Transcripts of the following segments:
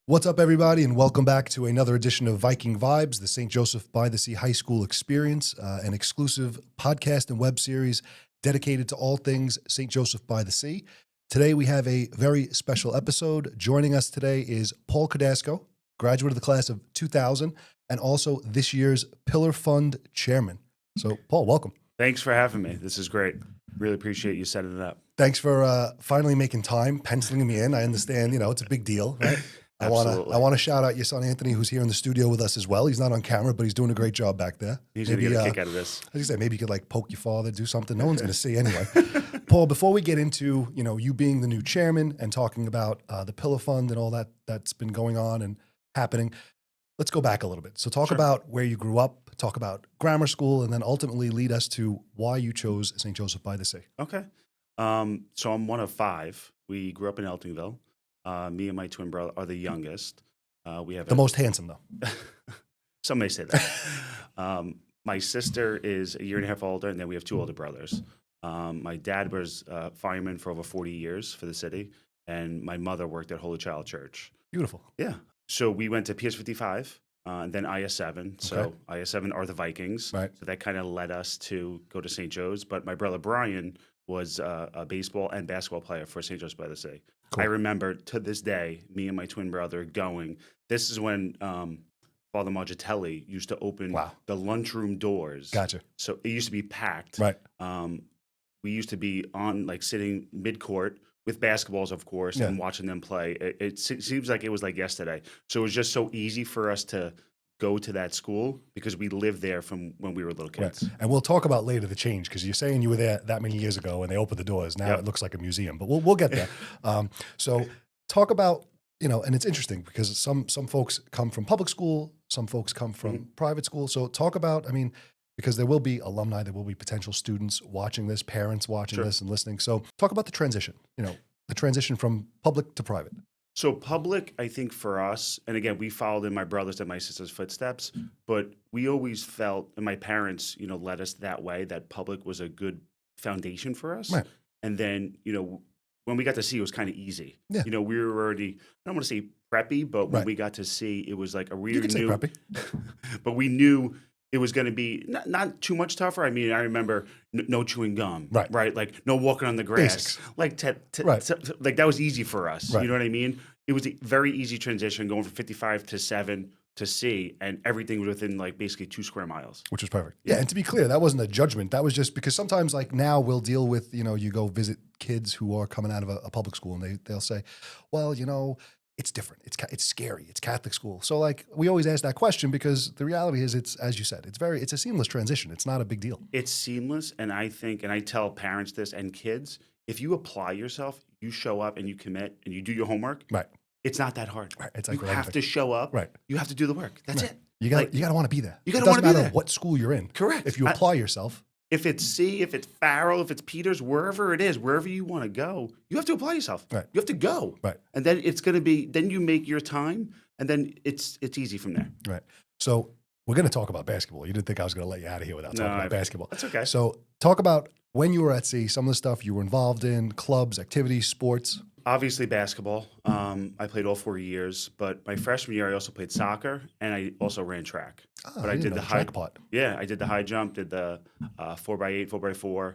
What's up, everybody, and welcome back to another edition of Viking Vibes, the St. Joseph by the Sea High School experience, an exclusive podcast and web series dedicated to all things St. Joseph by the Sea. Today, we have a very special episode. Joining us today is Paul Cordasco, graduate of the class of 2000, and also this year's Pillar Fund chairman. So, Paul, welcome. Thanks for having me. This is great. Really appreciate you setting it up. Thanks for finally making time, penciling me in. I understand, it's a big deal, right? I want to shout out your son Anthony, who's here in the studio with us as well. He's not on camera, but he's doing a great job back there. He's going to get a kick out of this. As you say, maybe you could poke your father, do something. No one's going to see anyway. Paul, before we get into you being the new chairman and talking about the Pillar Fund and all that's been going on and happening, let's go back a little bit. So talk about where you grew up, talk about grammar school, and then ultimately lead us to why you chose St. Joseph by the Sea. Okay. So I'm one of five. We grew up in Eltingville. Me and my twin brother are the youngest. We have the most handsome, though. Some may say that. My sister is a year and a half older, and then we have two older brothers. My dad was a fireman for over 40 years for the city, and my mother worked at Holy Child Church. Beautiful. Yeah. So we went to PS 55, and then IS7. So IS7 are the Vikings. Right. So that kind of led us to go to St. Joe's. But my brother Brian was a baseball and basketball player for St. Joseph by the Sea. Cool. I remember to this day, me and my twin brother going. This is when Father Margitelli used to open the lunchroom doors. Gotcha. So it used to be packed. Right. We used to be on sitting mid-court with basketballs, of course, and watching them play. It seems like it was like yesterday. So it was just so easy for us to go to that school because we lived there from when we were little kids. Right. And we'll talk about later the change because you're saying you were there that many years ago and they opened the doors. Now it looks like a museum, but we'll get there. So talk about, and it's interesting because some folks come from public school, some folks come from private school. So talk about, because there will be alumni, there will be potential students watching this, parents watching this and listening. So talk about the transition, the transition from public to private. So public, I think for us, and again, we followed in my brother's and my sister's footsteps, but we always felt, and my parents, led us that way, that public was a good foundation for us. Right. And then, when we got to see, it was kind of easy. Yeah. We were already, I don't want to say preppy, but when we got to see, it was like a really new. You can say preppy. But we knew it was going to be not too much tougher. I remember no chewing gum, right? Like no walking on the grass. Basics. Like that was easy for us. Right. You know what I mean? It was a very easy transition going from 55 to 7 to C, and everything was within basically 2 square miles. Which was perfect. Yeah, and to be clear, that wasn't a judgment. That was just because sometimes now we'll deal with, you go visit kids who are coming out of a public school and they'll say, well, it's different. It's scary. It's Catholic school. So we always ask that question because the reality is it's, as you said, it's a seamless transition. It's not a big deal. It's seamless. And I think, and I tell parents this and kids, if you apply yourself, you show up and you commit and you do your homework. Right. It's not that hard. Right. It's you have to show up. Right. You have to do the work. That's it. You got to want to be there. You got to want to be there. It doesn't matter what school you're in. Correct. If you apply yourself. If it's C, if it's Farrell, if it's Peters, wherever it is, wherever you want to go, you have to apply yourself. Right. You have to go. Right. And then it's going to be, then you make your time, and then it's easy from there. Right. So we're going to talk about basketball. You didn't think I was going to let you out of here without talking about basketball. That's okay. So talk about when you were at sea, some of the stuff you were involved in, clubs, activities, sports. Obviously basketball. I played all 4 years, but my freshman year I also played soccer and I also ran track. But I did the high part. Yeah, I did the high jump, did the 4x8, 4x4.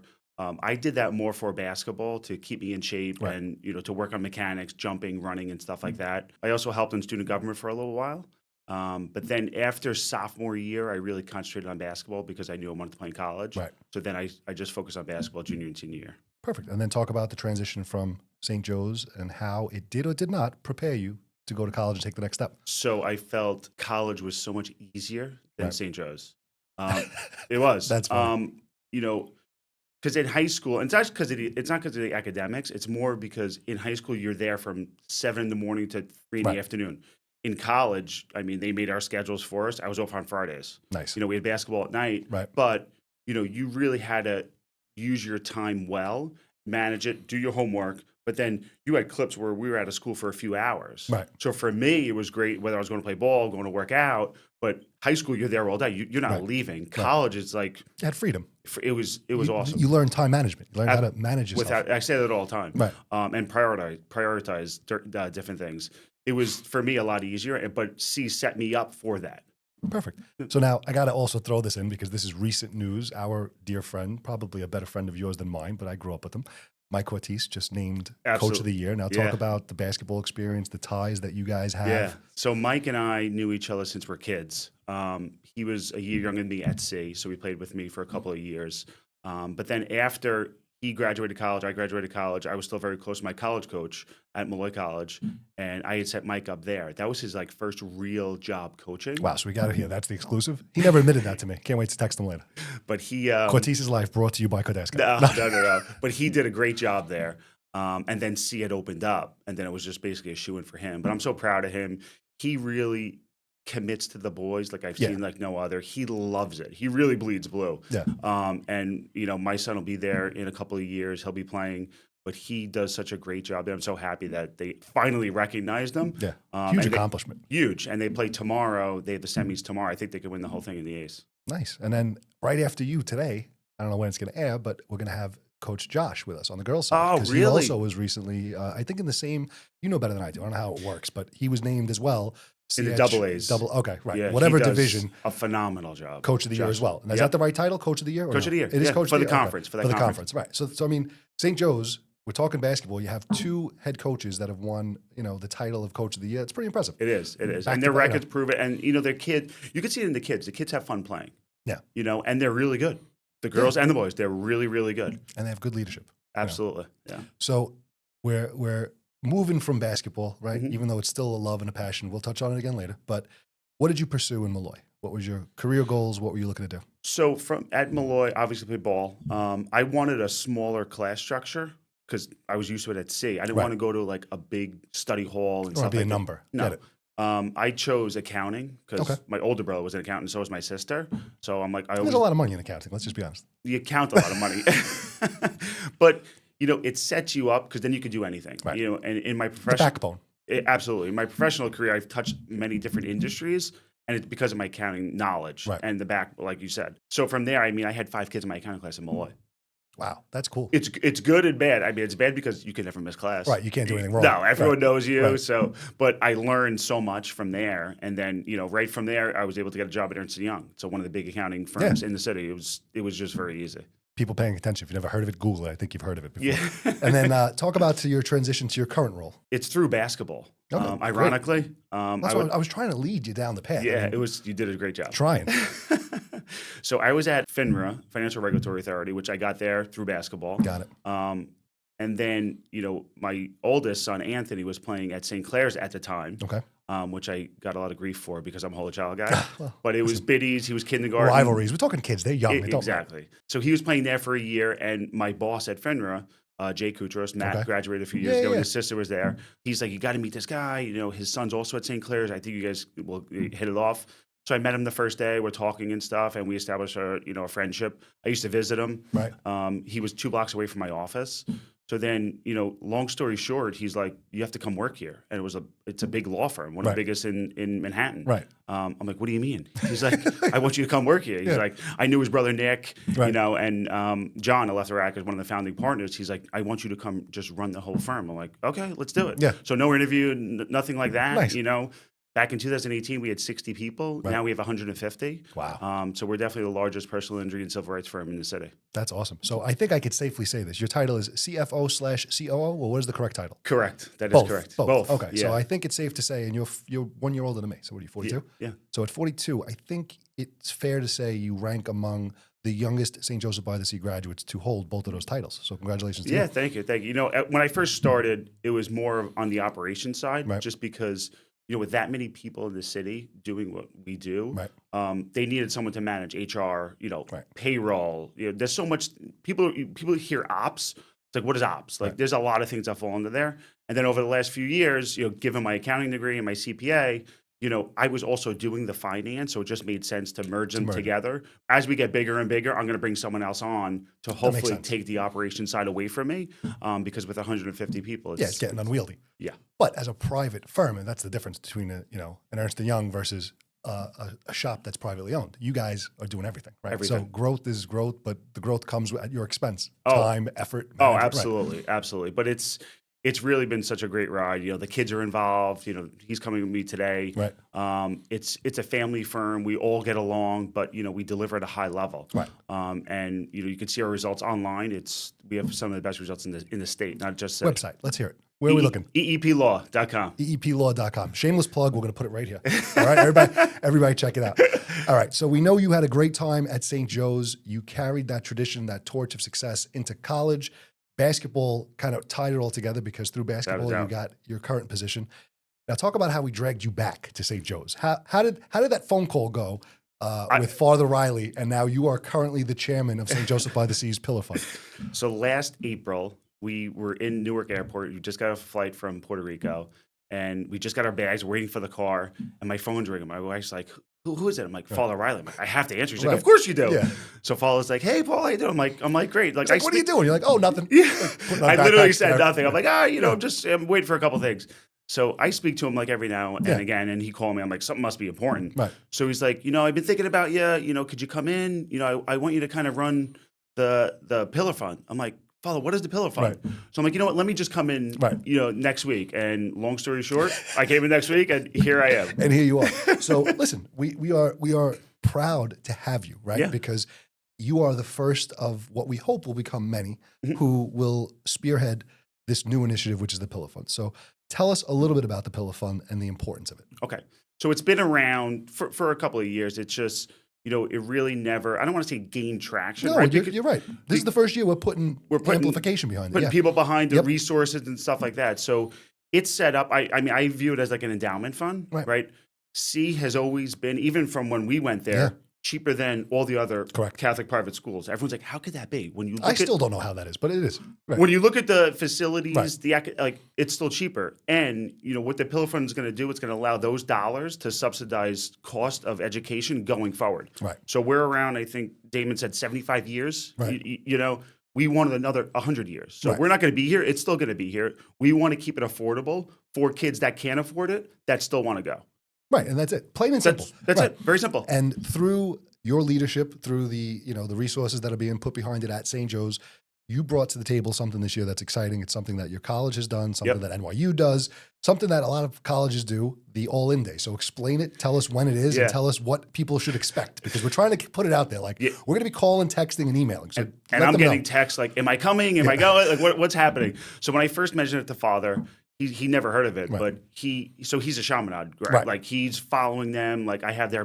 I did that more for basketball to keep me in shape and to work on mechanics, jumping, running, and stuff like that. I also helped in student government for a little while. But then after sophomore year, I really concentrated on basketball because I knew I wanted to play in college. Right. So then I just focused on basketball junior and senior year. Perfect. And then talk about the transition from St. Joe's and how it did or did not prepare you to go to college and take the next step. So I felt college was so much easier than St. Joe's. It was. That's fine. Because in high school, and it's not because of the academics, it's more because in high school you're there from 7 a.m. to 3 p.m. In college, they made our schedules for us. I was off on Fridays. Nice. We had basketball at night. Right. But, you really had to use your time well, manage it, do your homework. But then you had clips where we were out of school for a few hours. Right. So for me, it was great whether I was going to play ball, going to work out. But high school, you're there all day. You're not leaving. College is like you had freedom. It was awesome. You learned time management. You learned how to manage yourself. I say that all the time. Right. And prioritize different things. it was for me a lot easier. But C set me up for that. Perfect. So now I got to also throw this in because this is recent news. Our dear friend, probably a better friend of yours than mine, but I grew up with him. Mike Ortiz just named Coach of the Year. Now talk about the basketball experience, the ties that you guys have. Yeah. So Mike and I knew each other since we're kids. He was a year younger than me at C, so he played with me for a couple of years. But then after he graduated college, I graduated college. I was still very close to my college coach at Malloy College, and I had set Mike up there. That was his first real job coaching. Wow, so we got it here. That's the exclusive. He never admitted that to me. Can't wait to text him later. But he Cortez's Life brought to you by Cordasco. No. But he did a great job there. And then C had opened up, and then it was just basically a shoo-in for him. But I'm so proud of him. He really commits to the boys like I've seen like no other. He loves it. He really bleeds blue. Yeah. And my son will be there in a couple of years. He'll be playing, but he does such a great job there. I'm so happy that they finally recognized him. Yeah. Huge accomplishment. Huge. And they play tomorrow. They have the semis tomorrow. I think they could win the whole thing in the Ace. Nice. And then right after you today, I don't know when it's going to air, but we're going to have Coach Josh with us on the girls' side. Oh, really? He also was recently, I think in the same, you know better than I do. I don't know how it works, but he was named as well. In the double A's. Okay, right. Yeah, whatever he does division. A phenomenal job. Coach of the Year as well. And is that the right title? Coach of the Year? Coach of the Year. It is Coach for of the the Year? conference. Okay. For the conference, right. So I mean, St. Joe's, we're talking basketball. You have two head coaches that have won, the title of Coach of the Year. It's pretty impressive. It is. And their records prove it. And, their kid, you can see it in the kids. The kids have fun playing. Yeah. And they're really good. The girls and the boys, they're really, really good. And they have good leadership. Absolutely. Yeah. So we're moving from basketball, right? Even though it's still a love and a passion. We'll touch on it again later. But what did you pursue in Malloy? What was your career goals? What were you looking to do? So at Malloy, obviously played ball. I wanted a smaller class structure because I was used to it at C. I didn't want to go to a big study hall and stuff be like a number. No. Get it. I chose accounting because my older brother was an accountant, and so was my sister. So I'm like, there's a lot of money in accounting. Let's just be honest. You account a lot of money, but it sets you up because then you could do anything. Right. And in my The professional backbone. Absolutely, in my professional career, I've touched many different industries, and it's because of my accounting knowledge and the back, like you said. So from there, I had 5 kids in my accounting class in Malloy. Wow, that's cool. It's good and bad. It's bad because you can never miss class. Right, you can't do anything wrong. No, everyone knows you. Right. So, but I learned so much from there, and then right from there, I was able to get a job at Ernst & Young. So one of the big accounting firms in the city. It was just very easy. People paying attention. If you've never heard of it, Google it. I think you've heard of it before. Yeah. And then talk about your transition to your current role. It's through basketball. Okay, ironically, I was trying to lead you down the path. Yeah, you did a great job. Trying. So I was at FINRA, Financial Regulatory Authority, which I got there through basketball. Got it. And then, my oldest son, Anthony, was playing at St. Clair's at the time. Okay. Which I got a lot of grief for because I'm a whole child guy. But it was biddies. He was kindergarten. Rivalries. We're talking kids. They're young. They don't exactly. So he was playing there for a year, and my boss at FINRA, Jay Koutros, Matt graduated a few years ago, and his sister was there. He's like, you got to meet this guy. His son's also at St. Clair's. I think you guys will hit it off. So I met him the first day. We're talking and stuff, and we established a friendship. I used to visit him. Right. He was 2 blocks away from my office. So then, long story short, he's like, you have to come work here. And it's a big law firm, one of the biggest in Manhattan. Right. I'm like, what do you mean? He's like, I want you to come work here. He's like, I knew his brother Nick, and John, I left the rack as one of the founding partners. He's like, I want you to come just run the whole firm. I'm like, okay, let's do it. Yeah. So no interview, nothing like that, Nice. Back in 2018, we had 60 people. Now we have 150. Wow. So we're definitely the largest personal injury and civil rights firm in the city. That's awesome. So I think I could safely say this. Your title is CFO/COO. Well, what is the correct title? Correct. That is correct. Both. Okay. Yeah. So I think it's safe to say, and you're 1 year older than me. So what are you, 42? Yeah. So at 42, I think it's fair to say you rank among the youngest St. Joseph by the Sea graduates to hold both of those titles. So congratulations to you. Yeah, thank you. When I first started, it was more on the operations side, just because with that many people in the city doing what we do, they needed someone to manage HR, payroll. There's so much people hear ops. It's like, what is ops? Like, there's a lot of things that fall into there. And then over the last few years, given my accounting degree and my CPA, I was also doing the finance, so it just made sense to merge them together. As we get bigger and bigger, I'm going to bring someone else on to hopefully take the operation side away from me, because with 150 people, it's getting unwieldy. Yeah. But as a private firm, and that's the difference between an Ernst & Young versus a shop that's privately owned. You guys are doing everything, right? Everything. So growth is growth, but the growth comes at your expense, time, effort. Oh, absolutely, absolutely. But it's it's really been such a great ride. The kids are involved. He's coming with me today. Right. It's a family firm. We all get along, but we deliver at a high level. Right. And you can see our results online. We have some of the best results in the state, not just website. Let's hear it. Where are we looking? EEPlaw.com. EEPlaw.com. Shameless plug. We're going to put it right here. All right, everybody check it out. All right. So we know you had a great time at St. Joe's. You carried that tradition, that torch of success into college. Basketball kind of tied it all together because through basketball you got your current position. Now talk about how we dragged you back to St. Joe's. How did that phone call go with Father Riley, and now you are currently the chairman of St. Joseph by the Seas Pillar Fund? So last April, we were in Newark Airport. We just got a flight from Puerto Rico, and we just got our bags, waiting for the car, and my phone's ringing. My wife's like, who is it? I'm like, Father Riley. I'm like, I have to answer. She's like, of course you do. Yeah. So Father's like, hey, Paul, how you doing? I'm like, great. Like, what are you doing? You're like, oh, nothing. Yeah. I literally said nothing. I'm like, I'm waiting for a couple things. So I speak to him like every now and again, and he called me. I'm like, something must be important. Right. So he's like, I've been thinking about you. Could you come in? I want you to kind of run the Pillar Fund. I'm like, Father, what is the Pillar Fund? Right. So I'm like, what? Let me just come in, next week. And long story short, I came in next week, and here I am. And here you are. So listen, we are proud to have you, right? Yeah. Because you are the first of what we hope will become many who will spearhead this new initiative, which is the Pillar Fund. So tell us a little bit about the Pillar Fund and the importance of it. Okay. So it's been around for a couple of years. It's just, it really never, I don't want to say gain traction. No, right? You're right. This is the first year we're putting amplification behind it. Putting people behind the resources and stuff like that. So it's set up, I view it as like an endowment fund, right? C has always been, even from when we went there, cheaper than all the other Catholic private schools. Everyone's like, how could that be? When you look still don't know how that is, but it is. Right. When you look at the facilities, it's still cheaper. And what the Pillar Fund is going to do, it's going to allow those dollars to subsidize cost of education going forward. Right. So we're around, I think Damon said 75 years. Right. We wanted another 100 years. So we're not going to be here. It's still going to be here. We want to keep it affordable for kids that can't afford it, that still want to go. Right, and that's it. Plain and simple. That's it. Very simple. And through your leadership, through the the resources that are being put behind it at St. Joe's, you brought to the table something this year that's exciting. It's something that your college has done, something that NYU does, something that a lot of colleges do, the All-In Day. So explain it, tell us when it is, and tell us what people should expect, because we're trying to put it out there. Like, we're going to be calling, texting, and emailing. So and I'm getting texts like, am I coming? Am I going? Like, what's happening? So when I first mentioned it to Father, he never heard of it, but he's a shamanad, right? Like, he's following them. Like, I have their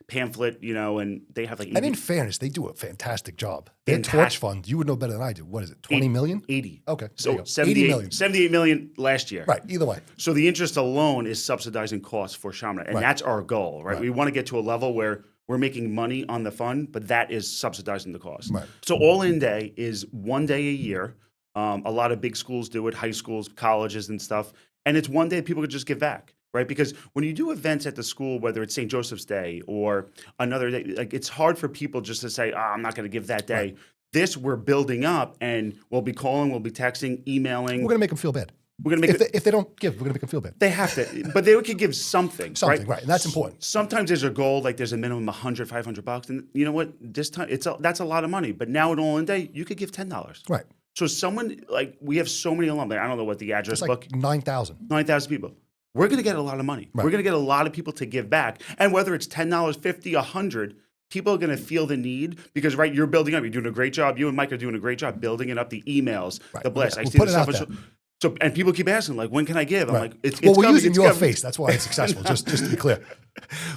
pamphlet, and they have like 80. And in fairness, they do a fantastic job. Their torch fund, you would know better than I do. What is it, 20 million? 80. Okay. So 78 million last year. Right, either way. So the interest alone is subsidizing costs for shamanad. And that's our goal, right? We want to get to a level where we're making money on the fund, but that is subsidizing the cost. Right. So All-In Day is one day a year. A lot of big schools do it, high schools, colleges and stuff. And it's one day people could just give back, right? Because when you do events at the school, whether it's St. Joseph's Day or another day, like, it's hard for people just to say, I'm not going to give that day. Right. This we're building up, and we'll be calling, we'll be texting, emailing. We're going to make them feel bad. We're going to make if they don't give, we're going to make them feel bad. They have to, but they could give something. Something, right? And that's important. Sometimes there's a goal, like there's a minimum $100, $500, and you know what? This time that's a lot of money. But now at All-In Day, you could give $10. Right. So someone, like, we have so many alumni. I don't know what the address book. It's like 9,000. 9,000 people. We're going to get a lot of money. Right. We're going to get a lot of people to give back. And whether it's $10, 50, 100, people are going to feel the need because, right, you're building up. You're doing a great job. You and Mike are doing a great job building it up, the emails, the bless. We'll I see put the it out stuff. there. So, and people keep asking, like, when can I give? I'm like, it's we're coming, using it's your coming. face. That's why it's successful, just to be clear.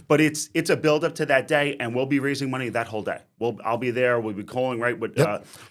But it's a build up to that day, and we'll be raising money that whole day. I'll be there. We'll be calling, right, with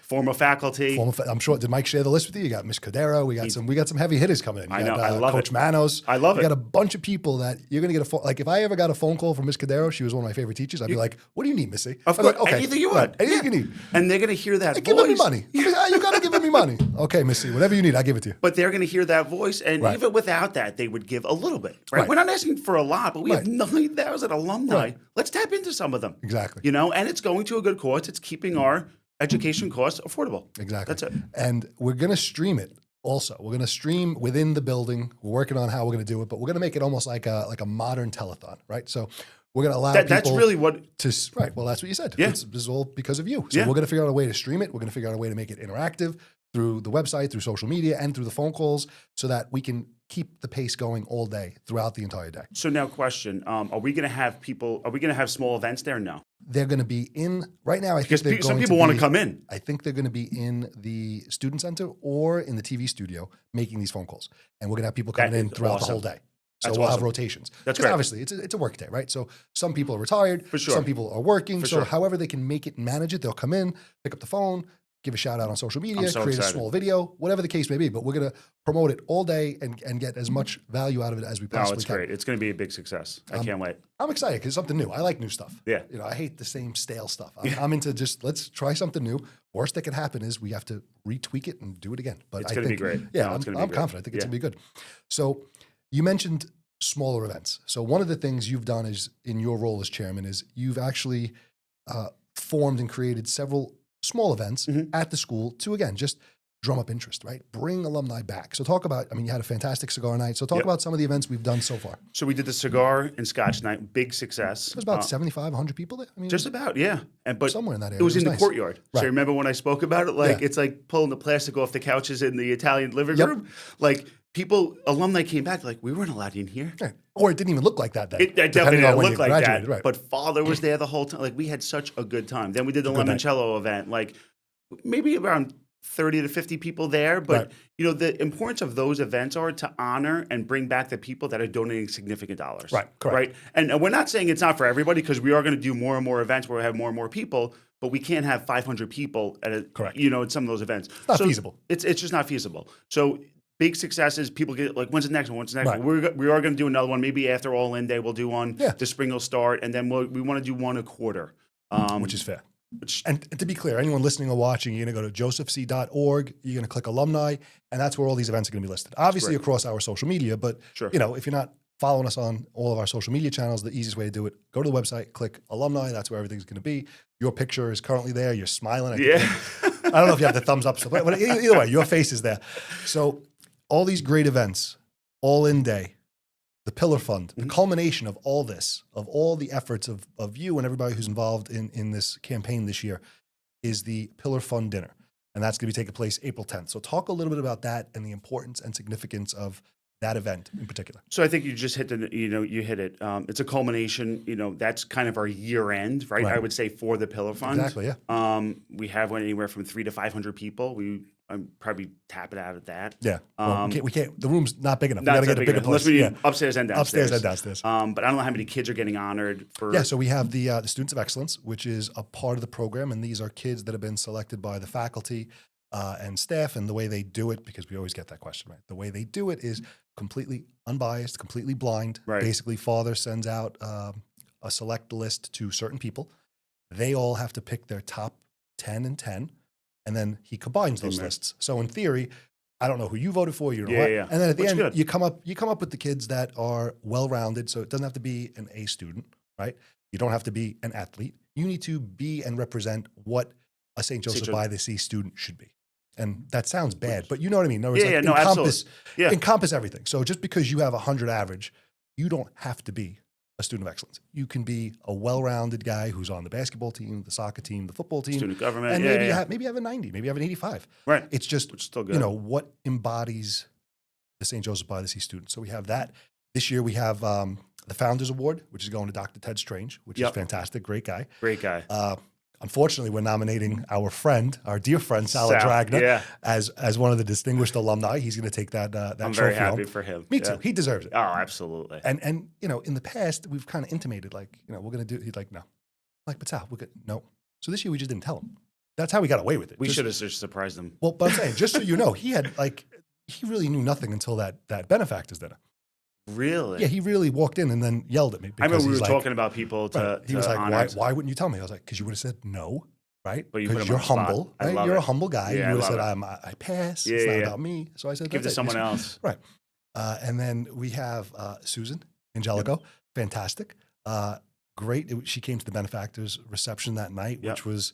former faculty. I'm sure. Did Mike share the list with you? You got Miss Cordero. We got some heavy hitters coming in. I know. I love Coach it. Manos. I love it. You got a bunch of people that you're going to get a phone. Like, if I ever got a phone call from Miss Cordero, she was one of my favorite teachers. I'd be like, "What do you need, Missy?" Of course, like, okay, anything you want, anything you need. And they're going to hear that voice. Give me money. You got to give me money. Okay, Missy, whatever you need, I'll give it to you. But they're going to hear that voice, and even without that, they would give a little bit. Right? We're not asking for a lot, but we have 9,000 alumni. Right. Let's tap into some of them. Exactly. And it's going to a good cause. It's keeping our education costs affordable. Exactly. That's it. And we're going to stream it also. We're going to stream within the building. We're working on how we're going to do it, but we're going to make it almost like a modern telethon, right? So we're going to allow people. That's really what. Right. Well, that's what you said. Yeah. This is all because of you. So we're going to figure out a way to stream it. We're going to figure out a way to make it interactive. through the website, through social media, and through the phone calls so that we can keep the pace going all day throughout the entire day. So now question, are we going to have small events there? No. They're going to be in, right now, I think Because they're some going people to want be, to come in. I think they're going to be in the student center or in the TV studio making these phone calls. And we're going to have people coming That in is throughout the awesome. whole day. So That's we'll have awesome. rotations. That's Because great. obviously it's a work day, right? So some people are retired, For sure. some people are working. For So sure. however they can make it and manage it, they'll come in, pick up the phone, give a shout out on social media, so create a excited. small video, whatever the case may be. But we're going to promote it all day and get as much value out of it as we No, possibly it's can. great. It's going to be a big success. I can't wait. I'm excited because it's something new. I like new stuff. Yeah. You know, I hate the same stale stuff. I'm into just let's try something new. Worst that could happen is we have to retweak it and do it again. But It's I going to be think, great. Yeah, No, it's gonna be I'm great. confident. I think it's Yeah. going to be good. So you mentioned smaller events. So one of the things you've done is in your role as chairman is you've actually formed and created several small events at the school to, again, just drum up interest, right? Bring alumni back. So talk about, I mean, you had a fantastic cigar night. So talk Yep. about some of the events we've done so far. So we did the cigar and scotch night, big success. There's about 75, 100 people there. I mean, Just about, yeah. But somewhere in that area. it was in the nice. courtort. Right. So remember when I spoke about it? Like Yeah. it's like pulling the plastic off the couches in the Italian living Yep. room. Like alumni came back like, we weren't allowed in here. Right. Or it didn't even look like that then. It definitely depending on didn't when look you like graduated, that. right. But father was there the whole time. Like we had such a good time. Then we did the good night. limoncello event. Like maybe around 30 to 50 people there. But Right. you know, the importance of those events are to honor and bring back the people that are donating significant dollars. Right, correct. Right. And we're not saying it's not for everybody because we are going to do more and more events where we have more and more people. But we can't have 500 people at Correct. at some of those events. It's not feasible. It's just not feasible. So big successes, people get like, when's the next one? When's the next Right. one? We are going to do another one. Maybe after All In Day, we'll do one. Yeah. The spring will start, and then we want to do one a quarter. Which is fair. And to be clear, anyone listening or watching, you're going to go to josephc.org, you're going to click alumni, and that's where all these events are going to be listed. Obviously Great. across our social media, but Sure. you know, if you're not following us on all of our social media channels, the easiest way to do it, go to the website, click alumni, that's where everything's going to be. Your picture is currently there, you're smiling. Yeah. I don't know if you have the thumbs up, but either way, your face is there. So all these great events, All In Day, the Pillar Fund, the culmination of all this, of all the efforts of you and everybody who's involved in this campaign this year is the Pillar Fund dinner. And that's going to be taking place April 10th. So talk a little bit about that and the importance and significance of that event in particular. So I think you just hit you hit it. It's a culmination. That's kind of our year end, right? Right. I would say for the Pillar Fund. Exactly, yeah. We have anywhere from 300 to 500 people. I'm probably tapping out at that. Yeah. Well, we can't, the room's not big enough. We Not got to that get a big bigger unless place. we Yeah. upstairs and downstairs. Upstairs and downstairs. But I don't know how many kids are getting honored for. Yeah, so we have the Students of Excellence, which is a part of the program, and these are kids that have been selected by the faculty and staff, and the way they do it, because we always get that question, right? The way they do it is completely unbiased, completely blind. Right. Basically, father sends out a select list to certain people. They all have to pick their top 10 and 10, and then he combines those Amen. lists. So in theory, I don't know who you voted for, you know Yeah, what, yeah. and then at the Which end, good. you come up with the kids that are well-rounded. So it doesn't have to be an A student, right? You don't have to be an athlete. You need to be and represent what a St. Joseph Joseph. by the Sea student should be. And that sounds bad, but you know what I mean? In other words, Yeah, yeah, no, absolutely. Yeah. encompass everything. So just because you have 100 average, you don't have to be a student of excellence. You can be a well-rounded guy who's on the basketball team, the soccer team, the football team. Student government. And yeah, maybe, yeah. maybe you have a 90, maybe you have an 85. Right. It's just, Which is still good. you know, what embodies the St. Joseph by the Sea student. So we have that. This year we have the Founders Award, which is going to Dr. Ted Strange, which is Yep. fantastic. Great guy. Great guy. Unfortunately, we're nominating our friend, our dear friend, Sal Dragna, yeah. as one of the distinguished alumni. He's going to take that I'm trophy very home. happy for him. Me Yeah. too. He deserves it. Oh, absolutely. And you know, in the past, we've kind of intimated like, you know, we're going to do. He's like, no. I'm like, but Sal, we're good. No. So this year we just didn't tell him. That's how we got away with it. We Just- should have just surprised them. Well, but I'm saying, just so you know, he really knew nothing until that benefactors dinner. Really? Yeah, he really walked in and then yelled at me. I remember because we were he's like, talking about people to. right. He was to like, honor. why wouldn't you tell me? I was like, because you would have said no, right? But you put Because him you're on the spot. humble, I right? love You're it. a humble guy. Yeah, You would I have said, love I pass. Yeah, it's not yeah. about me. So I said, Give to that's it. someone Just- else. Right. And then we have Susan Angelico. Fantastic. Great. She came to the benefactors reception that night, Yep. which was,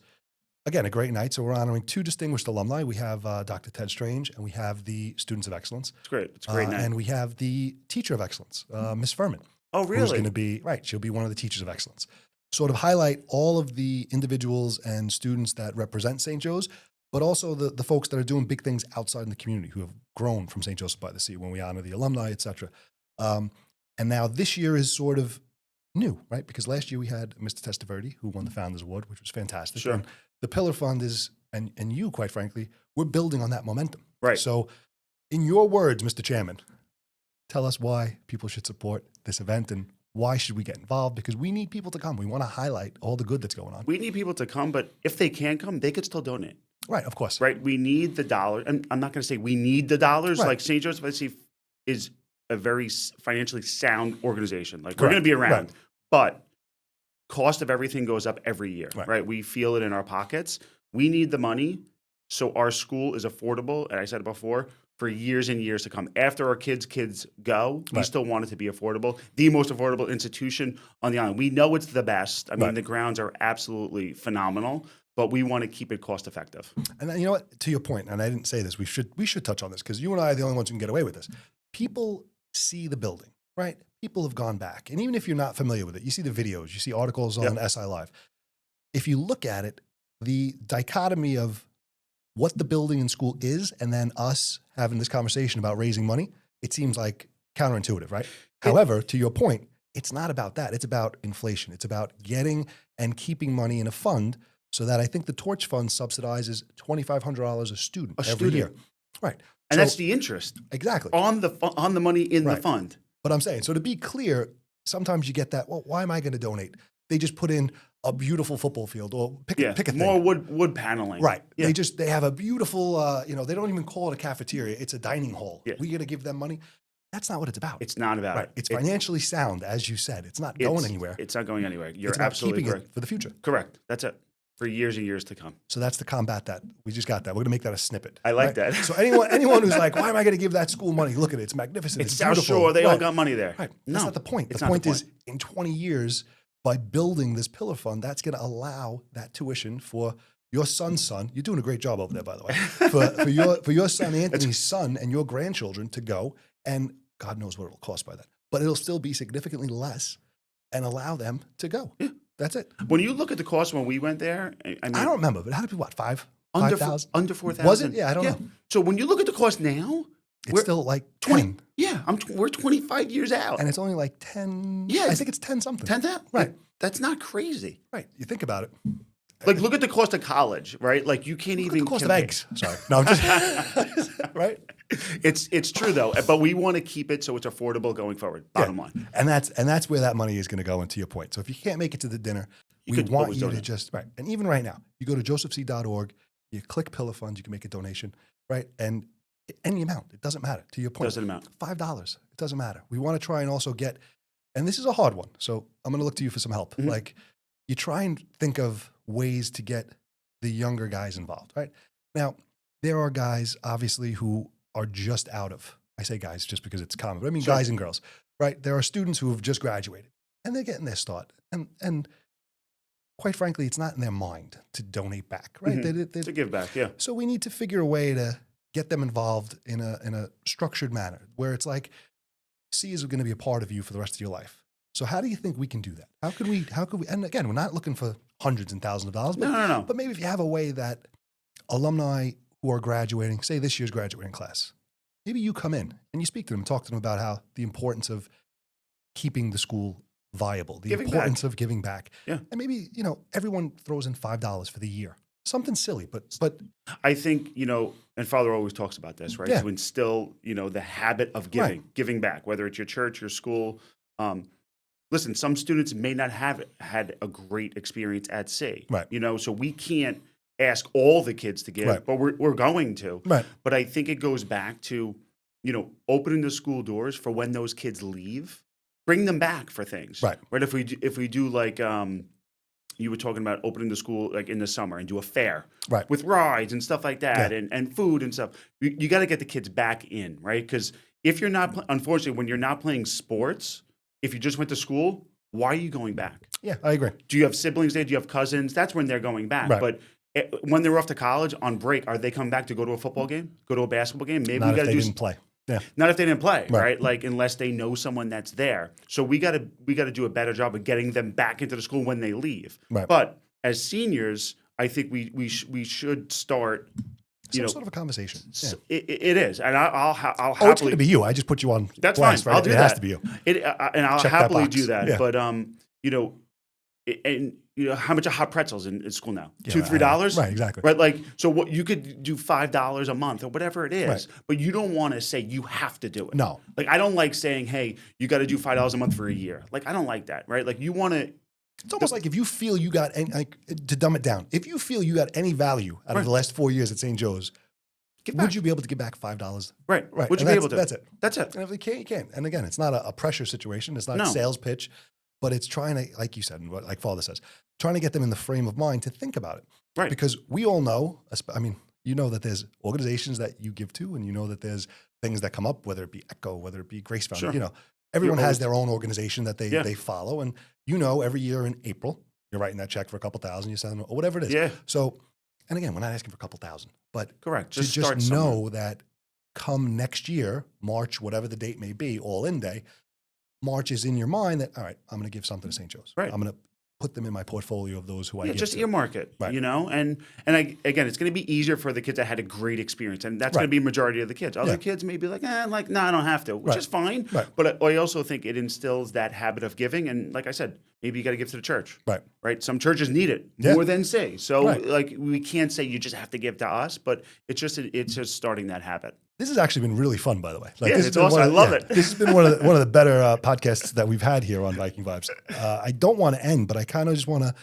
again, a great night. So we're honoring two distinguished alumni. We have Dr. Ted Strange, and we have the Students of Excellence. It's great. It's a great night. And we have the Teacher of Excellence, Miss Furman. Oh, Who's really? going to be, right, she'll be one of the Teachers of Excellence. Sort of highlight all of the individuals and students that represent St. Joe's, but also the folks that are doing big things outside in the community who have grown from St. Joseph by the Sea when we honor the alumni, et cetera. And now this year is sort of new, right? Because last year we had Mr. Testaverde, who won the Founders Award, which was fantastic. Sure. And the Pillar Fund is, and you, quite frankly, we're building on that momentum. Right. So in your words, Mr. Chairman, tell us why people should support this event and why should we get involved? Because we need people to come. We want to highlight all the good that's going on. We need people to come, but if they can't come, they could still donate. Right, of course. Right. We need the dollars. And I'm not going to say we need the dollars. Right. Like St. Joseph by the Sea is a very financially sound organization. Like Correct. we're going to be around, Right. but cost of everything goes up every year, right? We feel it in our pockets. We need the money so our school is affordable. And I said it before, for years and years to come. After our kids go, we still want it to be affordable. The most affordable institution on the island. We know it's the best. I mean, the grounds are absolutely phenomenal, but we want to keep it cost effective. And you know what? To your point, and I didn't say this, we should touch on this because you and I are the only ones who can get away with this. People see the building, right? People have gone back. And even if you're not familiar with it, you see the videos, you see articles on SI Live. If you look at it, the dichotomy of what the building and school is and then us having this conversation about raising money, it seems like counterintuitive, right? However, to your point, it's not about that. It's about inflation. It's about getting and keeping money in a fund so that I think the Torch Fund subsidizes $2,500 a student every year. Right. And that's the interest. Exactly. On the money in the fund. But I'm saying, so to be clear, sometimes you get that, well, why am I going to donate? They just put in a beautiful football field or pick a thing. More wood paneling. Right. Yeah. They have a beautiful, they don't even call it a cafeteria. It's a dining hall. Yeah. We got to give them money. That's not what it's about. It's not about right. it. It's financially sound, as you said. It's not going anywhere. It's not going anywhere. You're it's about absolutely keeping correct. it for the future. Correct. That's it. For years and years to come. So that's to combat that. We just got that. We're going to make that a snippet. I like that. So anyone who's like, why am I going to give that school money? Look at it. It's magnificent. It's South Shore. They all got money there. Right. No, that's not the point. The point is in 20 years, by building this pillar fund, that's going to allow that tuition for your son's son. You're doing a great job over there, by the way. For your son Anthony's son and your grandchildren to go, and God knows what it'll cost by that, but it'll still be significantly less, and allow them to go. Yeah. That's it. When you look at the cost when we went there, I mean, I don't remember, but how did we, what, 5,000? Under 4,000. Was it? Yeah, I don't know. So when you look at the cost now, it's still like 20. Yeah, we're 25 years out. And it's only like 10. Yeah. I think it's 10 something. 10,000? Right. That's not crazy. Right. You think about it. Like, look at the cost of college, right? Like, you can't even... Look at the cost of eggs. Sorry. No, I'm just... right? It's true, though. But we want to keep it so it's affordable going forward, bottom line. And that's where that money is going to go, into your point. So if you can't make it to the dinner, we want you to just... Right. And even right now, you go to josephc.org, you click Pillar Fund, you can make a donation, right? And any amount, it doesn't matter. To your point. Doesn't amount. $5, it doesn't matter. We want to try and also get... And this is a hard one, so I'm going to look to you for some help. Mm-hmm. Like, you try and think of ways to get the younger guys involved, right? Now, there are guys, obviously, who are just out of, I say guys just because it's common, but I mean guys and girls, right? There are students who have just graduated, and they're getting their start. And quite frankly, it's not in their mind to donate back, right? Mm-hmm. To give back, yeah. So we need to figure a way to get them involved in a structured manner where it's like, C is going to be a part of you for the rest of your life. So how do you think we can do that? How could we, and again, we're not looking for hundreds and thousands of dollars, but, no. But maybe if you have a way that alumni who are graduating, say this year's graduating class, maybe you come in and you speak to them, talk to them about how the importance of keeping the school viable, the importance of giving back. Yeah. And maybe, everyone throws in $5 for the year. Something silly, but I think, and Father always talks about this, right? Yeah. To instill, the habit of giving back, whether it's your church, your school. Listen, some students may not have had a great experience at sea, right? So we can't ask all the kids to give, but we're going to. Right. But I think it goes back to, opening the school doors for when those kids leave, bring them back for things, right? Right. If we do like, you were talking about opening the school like in the summer and do a fair, right, with rides and stuff like that, and food and stuff. You got to get the kids back in, right? Because if you're not, unfortunately, when you're not playing sports, if you just went to school, why are you going back? Yeah, I agree. Do you have siblings there? Do you have cousins? That's when they're going back. Right. But when they're off to college on break, are they coming back to go to a football game, go to a basketball game? Maybe not we got to do. Didn't play. Yeah. Not if they didn't play, right? Like unless they know someone that's there. So we got to do a better job of getting them back into the school when they leave. Right. But as seniors, I think we should start. Some sort of a conversation. Yeah. It is, and I'll Oh, it's happily. going to be you. I just put you on. That's blast, fine. Right? I'll do it that. has to be you. And I'll Check that happily box. do that. Yeah. But and how much are hot pretzels in school now? Yeah, $2-3? Right, exactly. Right, like so. What you could do $5 a month or whatever it is, Right. but you don't want to say you have to do it. No. Like I don't like saying, hey, you got to do $5 a month for a year. Like I don't like that. Right, like you want to. It's almost like if you feel you got any, like, to dumb it down, if you feel you got any value out of the last 4 years at St. Joe's, would you be able to give back $5? Right. Right. Would you And be able to? That's it. That's it. And if you can't, you can't. And again, it's not a pressure situation. It's not a sales pitch, but it's trying to, like you said, and what like Father says, trying to get them in the frame of mind to think about it. Right. Because we all know, I mean, you know that there's organizations that you give to, and you know that there's things that come up, whether it be Echo, whether it be Grace Foundation, you know, everyone has their own organization that they follow. And you know, every year in April, you're writing that check for a couple thousand, you send them, or whatever it is. Yeah. So, and again, we're not asking for a couple thousand, but correct. Just know that come next year, March, whatever the date may be, all in day, March is in your mind that, all right, I'm going to give something to St. Joe's. Right. I'm going to put them in my portfolio of those who I give just to. earmark it, Right. you know, and again, it's going to be easier for the kids that had a great experience, and that's going to be a majority of the kids. Other kids may be like, no, I don't have to, which is fine. Right. But I also think it instills that habit of giving, and like I said, maybe you got to give to the church. Right. Some churches need it more than say. So like we can't say you just have to give to us, but it's just starting that habit. This has actually been really fun, by the way. Like, it's awesome. I love it. This has been one of the better podcasts that we've had here on Viking Vibes. I don't want to end, but I kind of just want to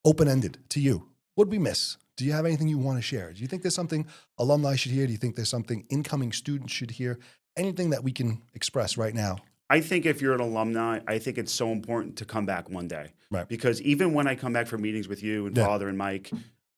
open-ended to you. What did we miss? Do you have anything you want to share? Do you think there's something alumni should hear? Do you think there's something incoming students should hear? Anything that we can express right now? I think if you're an alumni, I think it's so important to come back one day. Right. Because even when I come back for meetings with you and Father and Mike,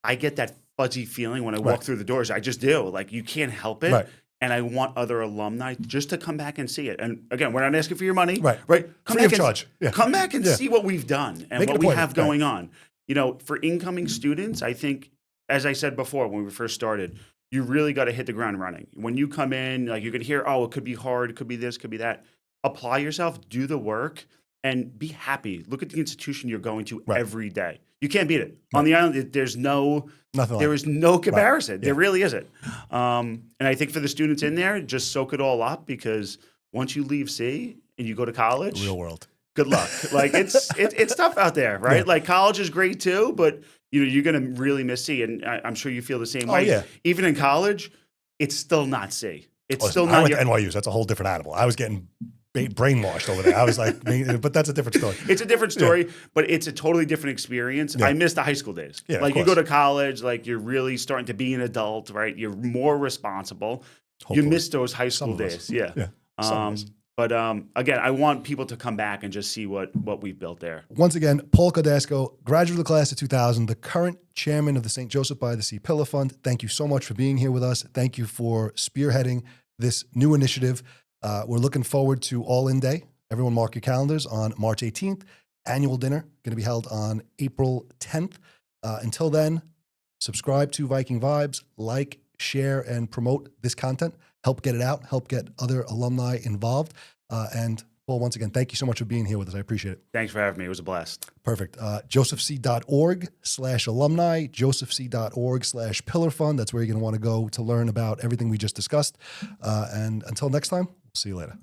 I get that fuzzy feeling when I walk through the doors. I just do. Like, you can't help it. Right. And I want other alumni just to come back and see it. And again, we're not asking for your money. Right. Come Free back of charge. Come back and see what we've done and Make what an we appointment. have going on. You know, for incoming students, I think, as I said before when we first started, you really got to hit the ground running. When you come in, like, you could hear, oh, it could be hard, it could be this, could be that. Apply yourself, do the work, and be happy. Look at the institution you're going to every day. You can't beat it. On the island, there's no comparison. There really isn't. And I think for the students in there, just soak it all up, because once you leave C and you go to college, Real world. good luck. Like, it's tough out there, right? Like, college is great too, but you know, you're going to really miss C, and I'm sure you feel the same way. Yeah. Even in college, it's still not C. It's still I not. went to NYU, so that's a whole different animal. I was getting brainwashed over there. I was like, but that's a different story. It's a different story, but it's a totally different experience. I miss the high school days. Yeah, like, you go to college, like, you're really starting to be an adult, right? You're more responsible. Hopefully. You miss those high school days. Yeah. But again, I want people to come back and just see what we've built there. Once again, Paul Cordasco, graduate of the class of 2000, the current chairman of the St. Joseph by the Sea Pillar Fund. Thank you so much for being here with us. Thank you for spearheading this new initiative. We're looking forward to All In Day. Everyone mark your calendars on March 18th. Annual dinner going to be held on April 10th. Until then, subscribe to Viking Vibes, like, share, and promote this content. Help get it out. Help get other alumni involved. And Paul, once again, thank you so much for being here with us. I appreciate it. Thanks for having me. It was a blast. Perfect. josephc.org/alumni, josephc.org/pillar fund. That's where you're going to want to go to learn about everything we just discussed. And until next time, we'll see you later.